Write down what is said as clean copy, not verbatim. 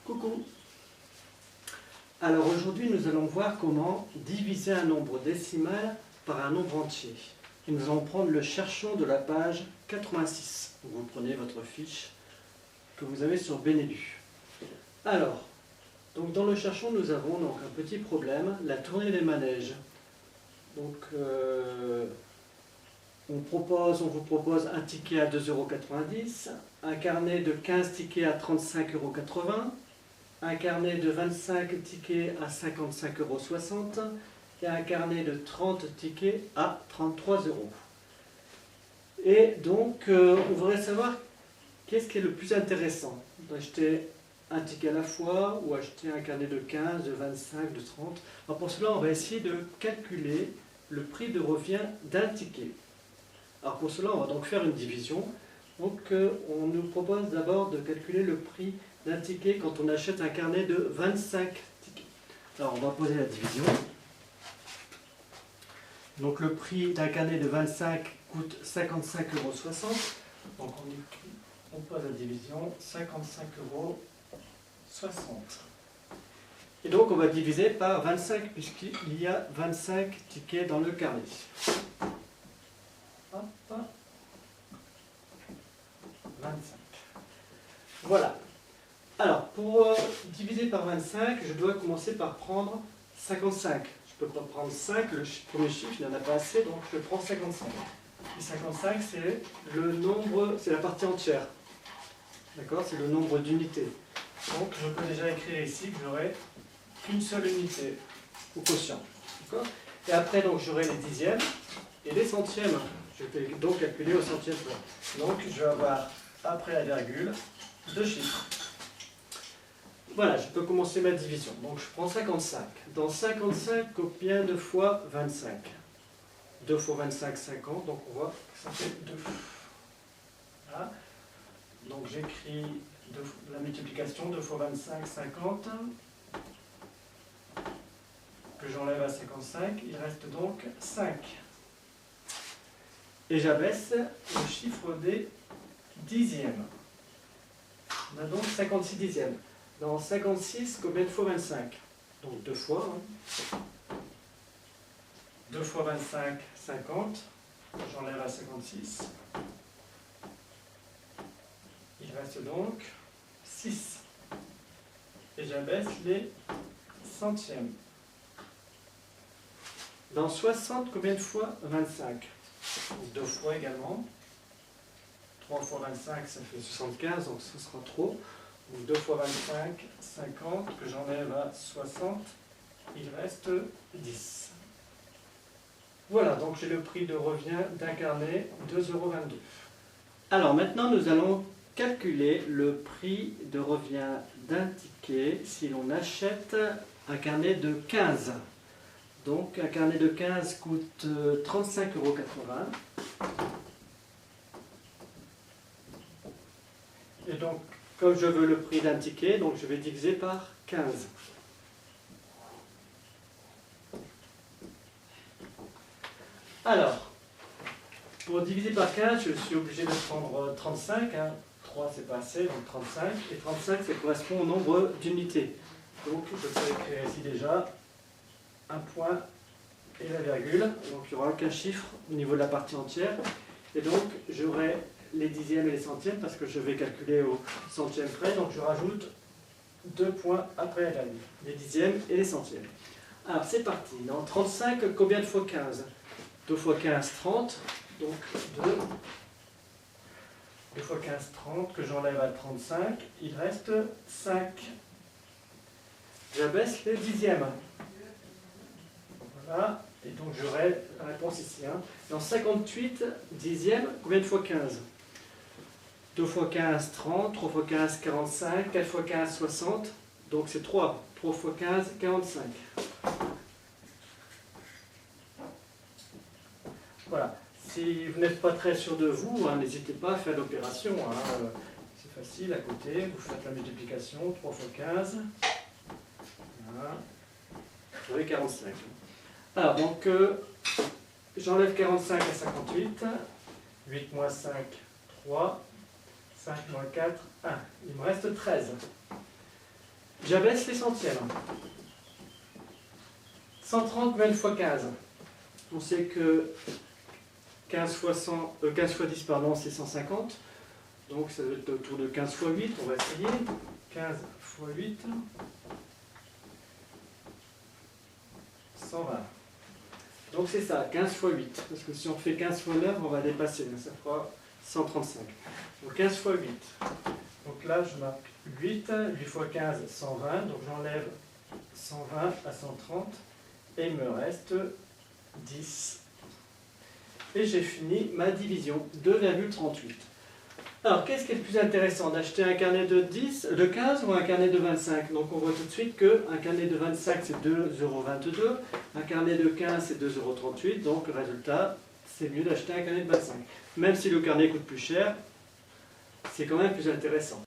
Coucou. Alors aujourd'hui nous allons voir comment diviser un nombre décimal par un nombre entier. Et nous allons prendre le cherchon de la page 86. Vous prenez votre fiche que vous avez sur Benelu. Alors, donc dans le cherchon nous avons donc un petit problème, la tournée des manèges. Donc on vous propose un ticket à 2,90 €, un carnet de 15 tickets à 35,80 €, un carnet de 25 tickets à 55,60 € et un carnet de 30 tickets à 33 €. Et donc, on voudrait savoir qu'est-ce qui est le plus intéressant, d'acheter un ticket à la fois ou acheter un carnet de 15, de 25, de 30. Alors pour cela, on va essayer de calculer le prix de revient d'un ticket. Alors pour cela, on va donc faire une division. Donc on nous propose d'abord de calculer le prix d'un ticket quand on achète un carnet de 25 tickets. Alors on va poser la division. Donc le prix d'un carnet de 25 coûte 55,60 €. Donc on pose la division 55,60 €. Et donc on va diviser par 25 puisqu'il y a 25 tickets dans le carnet. Hop. 25. Voilà. Alors, pour diviser par 25, je dois commencer par prendre 55. Je ne peux pas prendre 5, le premier chiffre, il n'y en a pas assez, donc je prends 55. Et 55, c'est le nombre, c'est la partie entière. D'accord? C'est le nombre d'unités. Donc, je peux déjà écrire ici que j'aurai qu'une seule unité au quotient. D'accord? Et après, donc, j'aurai les dixièmes et les centièmes. Je vais donc calculer au centième près. Donc, je vais avoir, après la virgule, deux chiffres. Voilà, je peux commencer ma division. Donc, je prends 55. Dans 55, combien de fois 25? 2 fois 25, 50. Donc, on voit que ça fait 2. Voilà. Donc, j'écris la multiplication. 2 fois 25, 50. Que j'enlève à 55. Il reste donc 5. Et j'abaisse le chiffre des dixièmes. On a donc 56 dixièmes. Dans 56, combien de fois 25? Donc 2 fois. 2 fois 25, 50. J'enlève à 56. Il reste donc 6. Et j'abaisse les centièmes. Dans 60, combien de fois 25? 2 fois également. 3 fois 25, ça fait 75, donc ce sera trop. Donc 2 fois 25, 50, que j'enlève à 60, il reste 10. Voilà, donc j'ai le prix de revient d'un carnet, 2,22 €. Alors maintenant, nous allons calculer le prix de revient d'un ticket si l'on achète un carnet de 15. Donc un carnet de 15 coûte 35,80 €. Et donc, comme je veux le prix d'un ticket, donc je vais diviser par 15. Alors, pour diviser par 15, je suis obligé de prendre 35. 3, c'est pas assez, donc 35. Et 35, ça correspond au nombre d'unités. Donc, je peux écrire ici déjà un point et la virgule. Donc, il n'y aura qu'un chiffre au niveau de la partie entière. Et donc, j'aurai les dixièmes et les centièmes parce que je vais calculer au centième près. Donc, je rajoute 2 points après la virgule. Les dixièmes et les centièmes. Alors, c'est parti. Dans 35, combien de fois 15? 2 fois 15, 30. Donc, 2. 2 fois 15, 30, que j'enlève à 35. Il reste 5. J'abaisse les dixièmes. Voilà. Et donc, j'aurai la réponse ici. Dans 58 dixièmes, combien de fois 15? 2 fois 15, 30. 3 fois 15, 45. 4 fois 15, 60. Donc, c'est 3. 3 fois 15, 45. Voilà. Si vous n'êtes pas très sûr de vous, n'hésitez pas à faire l'opération. C'est facile, à côté. Vous faites la multiplication. 3 fois 15. Voilà. Vous avez 45. Alors, donc, j'enlève 45 à 58. 8 moins 5, 3. 5 moins 4, 1. Il me reste 13. J'abaisse les centièmes. 130 même fois 15. On sait que 15 fois 10, pardon, c'est 150. Donc ça doit être autour de 15 fois 8. On va essayer. 15 fois 8. 120. Donc c'est ça, 15 fois 8. Parce que si on fait 15 fois 9, on va dépasser. Ça fera 135. Donc 15 fois 8. Donc là, je marque 8. 8 fois 15, 120. Donc j'enlève 120 à 130. Et il me reste 10. Et j'ai fini ma division, 2,38. Alors, qu'est-ce qui est le plus intéressant, d'acheter un carnet de 15 ou un carnet de 25? Donc on voit tout de suite qu'un carnet de 25 c'est 2,22 €, un carnet de 15 c'est 2,38 €, donc le résultat, c'est mieux d'acheter un carnet de 25. Même si le carnet coûte plus cher, c'est quand même plus intéressant.